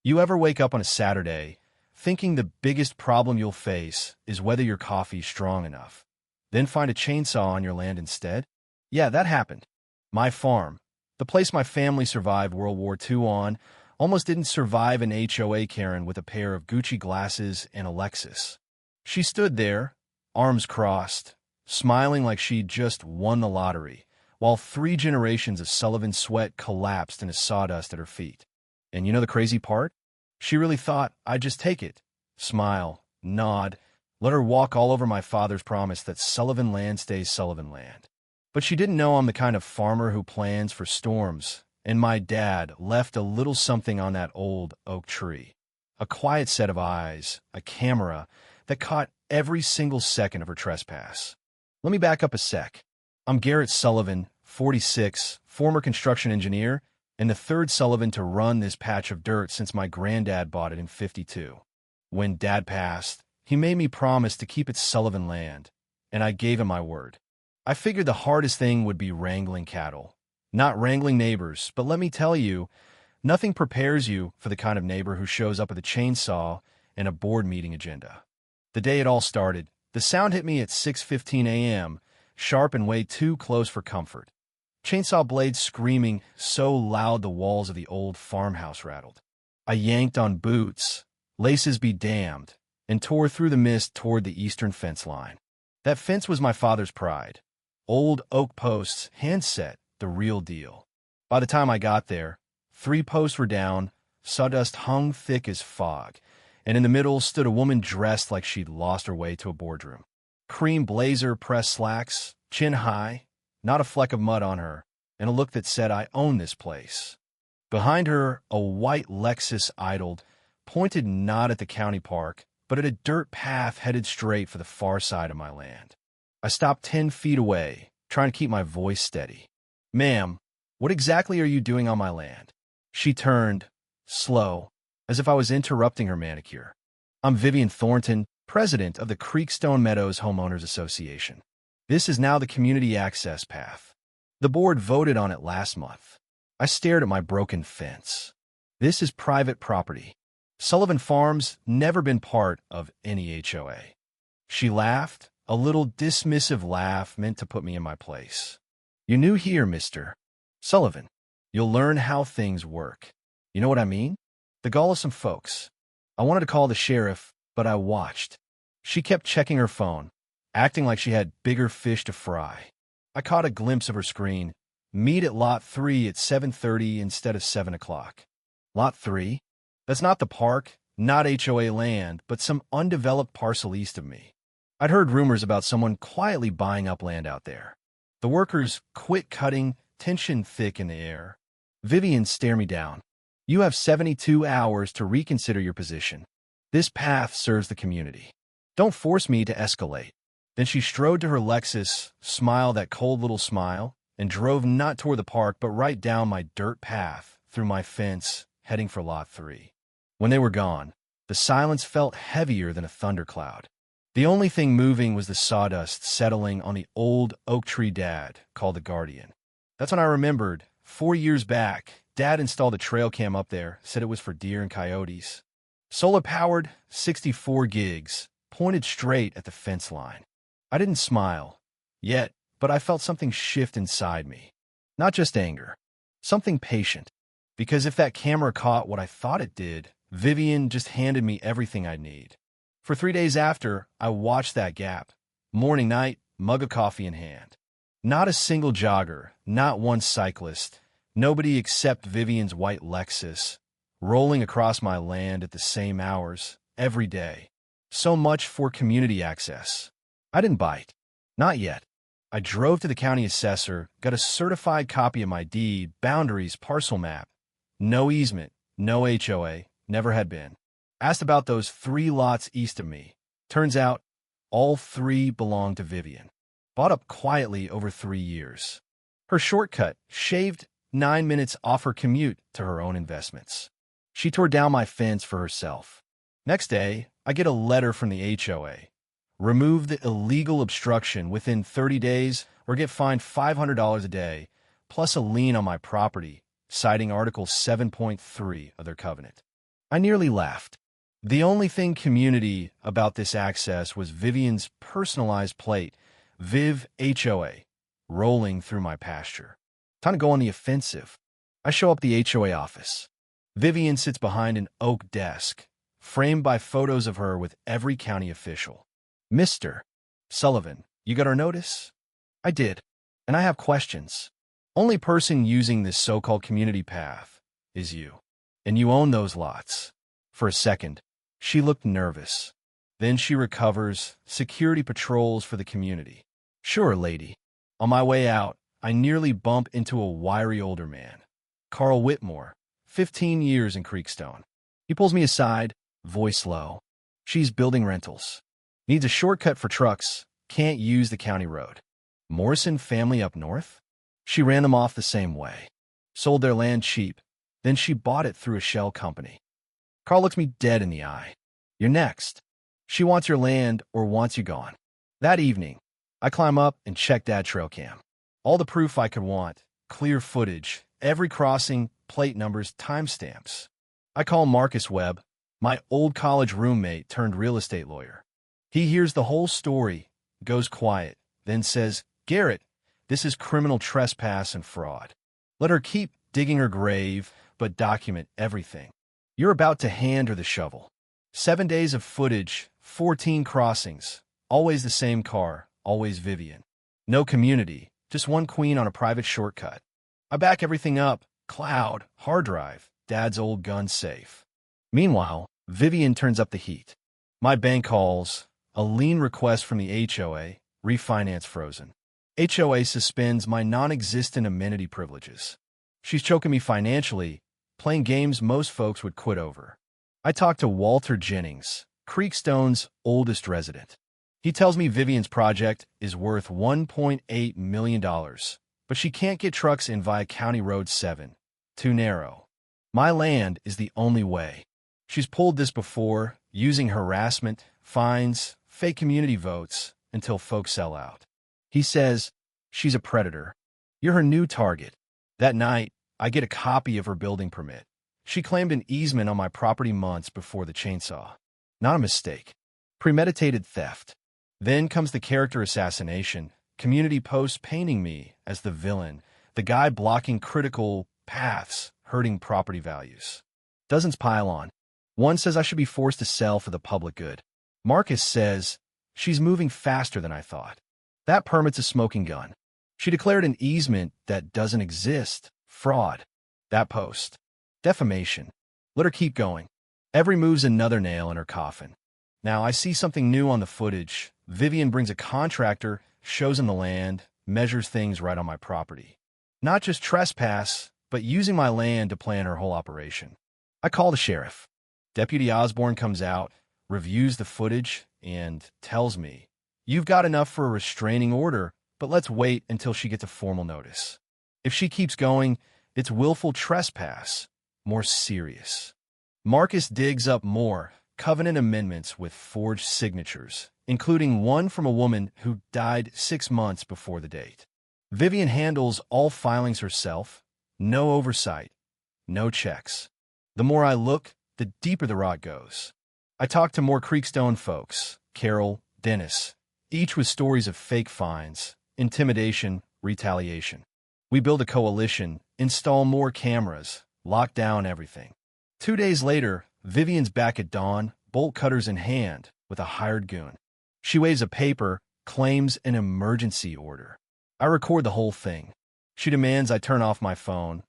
You ever wake up on a Saturday thinking the biggest problem you'll face is whether your coffee's strong enough, then find a chainsaw on your land instead? Yeah, that happened. My farm, the place my family survived World War II on, almost didn't survive an HOA Karen with a pair of Gucci glasses and a Lexus. She stood there, arms crossed, smiling like she'd just won the lottery, while 3 generations of Sullivan sweat collapsed into sawdust at her feet. And you know the crazy part? She really thought I'd just take it, smile, nod, let her walk all over my father's promise that Sullivan land stays Sullivan land. But she didn't know I'm the kind of farmer who plans for storms, and my dad left a little something on that old oak tree. A quiet set of eyes, a camera that caught every single second of her trespass. Let me back up a sec. I'm Garrett Sullivan, 46, former construction engineer, and the third Sullivan to run this patch of dirt since my granddad bought it in '52. When Dad passed, he made me promise to keep it Sullivan land, and I gave him my word. I figured the hardest thing would be wrangling cattle. Not wrangling neighbors, but let me tell you, nothing prepares you for the kind of neighbor who shows up with a chainsaw and a board meeting agenda. The day it all started, the sound hit me at 6:15 a.m., sharp and way too close for comfort. Chainsaw blades screaming so loud the walls of the old farmhouse rattled. I yanked on boots, laces be damned, and tore through the mist toward the eastern fence line. That fence was my father's pride. Old oak posts, hand-set, the real deal. By the time I got there, 3 posts were down, sawdust hung thick as fog, and in the middle stood a woman dressed like she'd lost her way to a boardroom. Cream blazer pressed slacks, chin high, not a fleck of mud on her, and a look that said, I own this place. Behind her, a white Lexus idled, pointed not at the county park, but at a dirt path headed straight for the far side of my land. I stopped 10 feet away, trying to keep my voice steady. Ma'am, what exactly are you doing on my land? She turned, slow, as if I was interrupting her manicure. I'm Vivian Thornton, president of the Creekstone Meadows Homeowners Association. This is now the community access path. The board voted on it last month. I stared at my broken fence. This is private property. Sullivan Farms never been part of any HOA. She laughed, a little dismissive laugh meant to put me in my place. You're new here, Mr. Sullivan. You'll learn how things work. You know what I mean? The gall of some folks. I wanted to call the sheriff, but I watched. She kept checking her phone, acting like she had bigger fish to fry. I caught a glimpse of her screen. Meet at Lot 3 at 7:30 instead of 7 o'clock. Lot 3? That's not the park, not HOA land, but some undeveloped parcel east of me. I'd heard rumors about someone quietly buying up land out there. The workers quit cutting, tension thick in the air. Vivian stared me down. You have 72 hours to reconsider your position. This path serves the community. Don't force me to escalate. Then she strode to her Lexus, smiled that cold little smile, and drove not toward the park but right down my dirt path, through my fence, heading for Lot 3. When they were gone, the silence felt heavier than a thundercloud. The only thing moving was the sawdust settling on the old oak tree Dad called the Guardian. That's when I remembered, 4 years back, Dad installed a trail cam up there, said it was for deer and coyotes. Solar-powered, 64 gigs, pointed straight at the fence line. I didn't smile yet, but I felt something shift inside me. Not just anger, something patient. Because if that camera caught what I thought it did, Vivian just handed me everything I need. For 3 days after, I watched that gap. Morning, night, mug of coffee in hand. Not a single jogger, not one cyclist, nobody except Vivian's white Lexus, rolling across my land at the same hours, every day. So much for community access. I didn't bite. Not yet. I drove to the county assessor, got a certified copy of my deed, boundaries, parcel map. No easement, no HOA, never had been. Asked about those 3 lots east of me. Turns out, all 3 belonged to Vivian. Bought up quietly over 3 years. Her shortcut, shaved 9 minutes off her commute to her own investments. She tore down my fence for herself. Next day, I get a letter from the HOA. Remove the illegal obstruction within 30 days or get fined $500 a day, plus a lien on my property, citing Article 7.3 of their covenant. I nearly laughed. The only thing community about this access was Vivian's personalized plate, Viv HOA, rolling through my pasture. Time to go on the offensive. I show up the HOA office. Vivian sits behind an oak desk, framed by photos of her with every county official. Mr. Sullivan, you got our notice? I did, and I have questions. Only person using this so-called community path is you, and you own those lots. For a second, she looked nervous. Then she recovers, security patrols for the community. Sure, lady. On my way out, I nearly bump into a wiry older man. Carl Whitmore, 15 years in Creekstone. He pulls me aside, voice low. She's building rentals. Needs a shortcut for trucks, can't use the county road. Morrison family up north? She ran them off the same way. Sold their land cheap, then she bought it through a shell company. Carl looks me dead in the eye. You're next. She wants your land or wants you gone. That evening, I climb up and check that trail cam. All the proof I could want, clear footage, every crossing, plate numbers, timestamps. I call Marcus Webb, my old college roommate turned real estate lawyer. He hears the whole story, goes quiet, then says, Garrett, this is criminal trespass and fraud. Let her keep digging her grave, but document everything. You're about to hand her the shovel. 7 days of footage, 14 crossings, always the same car, always Vivian. No community, just one queen on a private shortcut. I back everything up, cloud, hard drive, dad's old gun safe. Meanwhile, Vivian turns up the heat. My bank calls, a lien request from the HOA, refinance frozen. HOA suspends my non-existent amenity privileges. She's choking me financially, playing games most folks would quit over. I talk to Walter Jennings, Creekstone's oldest resident. He tells me Vivian's project is worth $1.8 million, but she can't get trucks in via County Road 7. Too narrow. My land is the only way. She's pulled this before, using harassment, fines, fake community votes, until folks sell out. He says, she's a predator. You're her new target. That night, I get a copy of her building permit. She claimed an easement on my property months before the chainsaw. Not a mistake. Premeditated theft. Then comes the character assassination, community posts painting me as the villain, the guy blocking critical paths, hurting property values. Dozens pile on. One says I should be forced to sell for the public good. Marcus says, she's moving faster than I thought. That permit's a smoking gun. She declared an easement that doesn't exist. Fraud. That post. Defamation. Let her keep going. Every move's another nail in her coffin. Now I see something new on the footage. Vivian brings a contractor, shows him the land, measures things right on my property. Not just trespass, but using my land to plan her whole operation. I call the sheriff. Deputy Osborne comes out, reviews the footage, and tells me, you've got enough for a restraining order, but let's wait until she gets a formal notice. If she keeps going, it's willful trespass, more serious. Marcus digs up more covenant amendments with forged signatures, including one from a woman who died 6 months before the date. Vivian handles all filings herself, no oversight, no checks. The more I look, the deeper the rot goes. I talk to more Creekstone folks, Carol, Dennis, each with stories of fake fines, intimidation, retaliation. We build a coalition, install more cameras, lock down everything. 2 days later, Vivian's back at dawn, bolt cutters in hand, with a hired goon. She waves a paper, claims an emergency order. I record the whole thing. She demands I turn off my phone.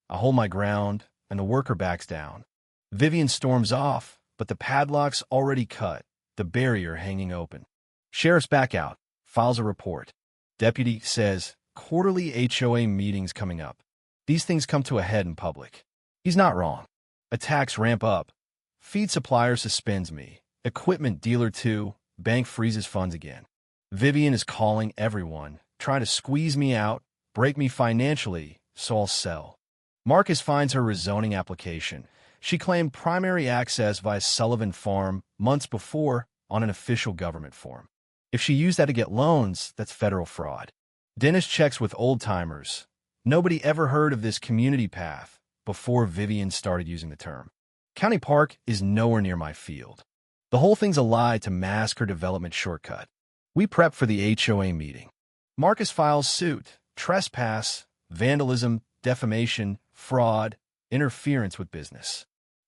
I hold my ground, and the worker backs down. Vivian storms off, but the padlock's already cut, the barrier hanging open. Sheriff's back out, files a report. Deputy says, quarterly HOA meetings coming up. These things come to a head in public. He's not wrong. Attacks ramp up. Feed supplier suspends me. Equipment dealer too. Bank freezes funds again. Vivian is calling everyone, trying to squeeze me out, break me financially, so I'll sell. Marcus finds her rezoning application. She claimed primary access via Sullivan Farm months before on an official government form. If she used that to get loans, that's federal fraud. Dennis checks with old-timers. Nobody ever heard of this community path before Vivian started using the term. County Park is nowhere near my field. The whole thing's a lie to mask her development shortcut. We prep for the HOA meeting. Marcus files suit, trespass, vandalism, defamation, fraud, interference with business.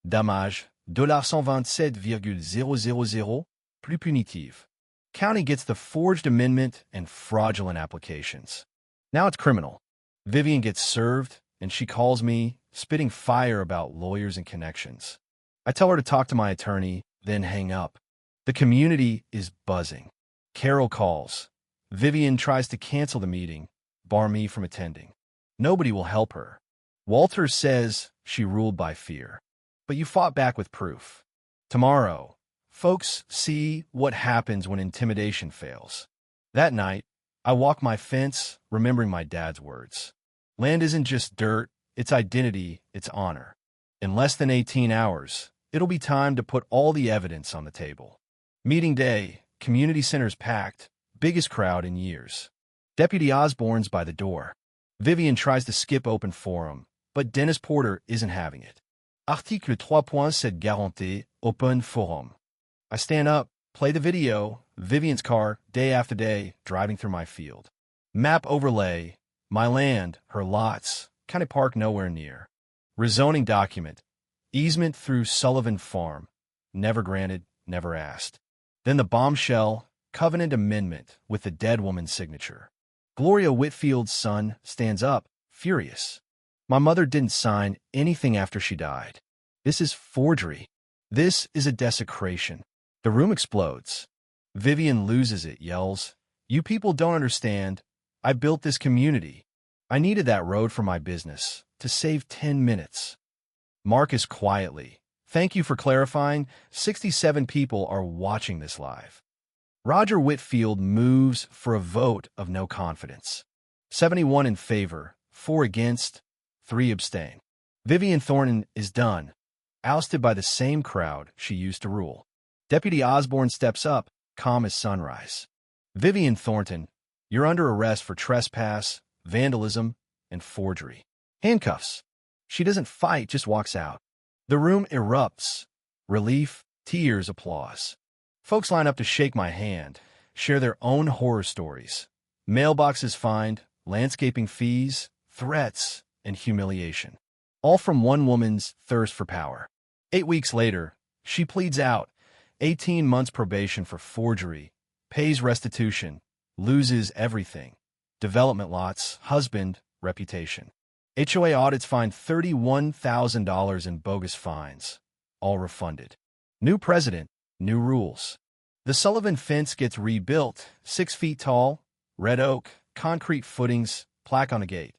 Dommage, $127,000, plus punitive. County gets the forged amendment and fraudulent applications. Now it's criminal. Vivian gets served, and she calls me, spitting fire about lawyers and connections. I tell her to talk to my attorney, then hang up. The community is buzzing. Carol calls. Vivian tries to cancel the meeting, bar me from attending. Nobody will help her. Walter says she ruled by fear. But you fought back with proof. Tomorrow, folks see what happens when intimidation fails. That night, I walk my fence, remembering my dad's words. Land isn't just dirt, it's identity, it's honor. In less than 18 hours, it'll be time to put all the evidence on the table. Meeting day, community center's packed, biggest crowd in years. Deputy Osborne's by the door. Vivian tries to skip open forum, but Dennis Porter isn't having it. Article 3.7 garantie, open forum. I stand up, play the video, Vivian's car, day after day, driving through my field. Map overlay, my land, her lots, County Park nowhere near. Rezoning document, easement through Sullivan Farm, never granted, never asked. Then the bombshell, covenant amendment with the dead woman's signature. Gloria Whitfield's son stands up, furious. My mother didn't sign anything after she died. This is forgery. This is a desecration. The room explodes. Vivian loses it, yells, "You people don't understand. I built this community. I needed that road for my business to save 10 minutes. Marcus quietly, "Thank you for clarifying. 67 people are watching this live." Roger Whitfield moves for a vote of no confidence. 71 in favor, 4 against, 3 abstain. Vivian Thornton is done, ousted by the same crowd she used to rule. Deputy Osborne steps up, calm as sunrise. "Vivian Thornton, you're under arrest for trespass, vandalism, and forgery. Handcuffs." She doesn't fight, just walks out. The room erupts. Relief, tears, applause. Folks line up to shake my hand, share their own horror stories. Mailboxes fined, landscaping fees, threats, and humiliation. All from one woman's thirst for power. 8 weeks later, she pleads out, 18 months probation for forgery, pays restitution, loses everything. Development lots, husband, reputation. HOA audits find $31,000 in bogus fines, all refunded. New president, new rules. The Sullivan fence gets rebuilt, 6 feet tall, red oak, concrete footings, plaque on the gate.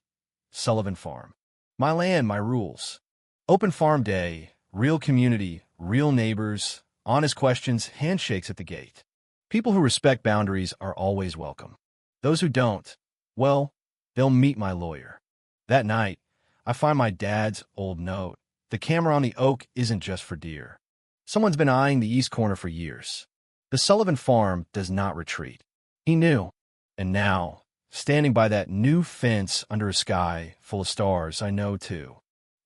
Sullivan Farm. My land, my rules. Open farm day, real community, real neighbors, honest questions, handshakes at the gate. People who respect boundaries are always welcome. Those who don't, well, they'll meet my lawyer. That night, I find my dad's old note. The camera on the oak isn't just for deer. Someone's been eyeing the east corner for years. The Sullivan Farm does not retreat. He knew. And now, standing by that new fence under a sky full of stars, I know too.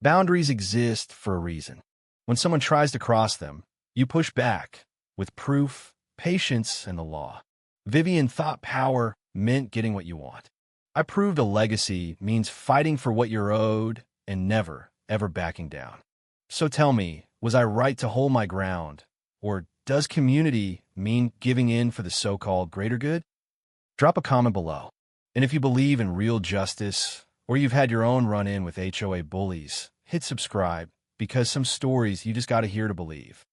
Boundaries exist for a reason. When someone tries to cross them, you push back with proof, patience, and the law. Vivian thought power meant getting what you want. I proved a legacy means fighting for what you're owed and never, ever backing down. So tell me, was I right to hold my ground? Or does community mean giving in for the so-called greater good? Drop a comment below. And if you believe in real justice, or you've had your own run-in with HOA bullies, hit subscribe, because some stories you just got to hear to believe.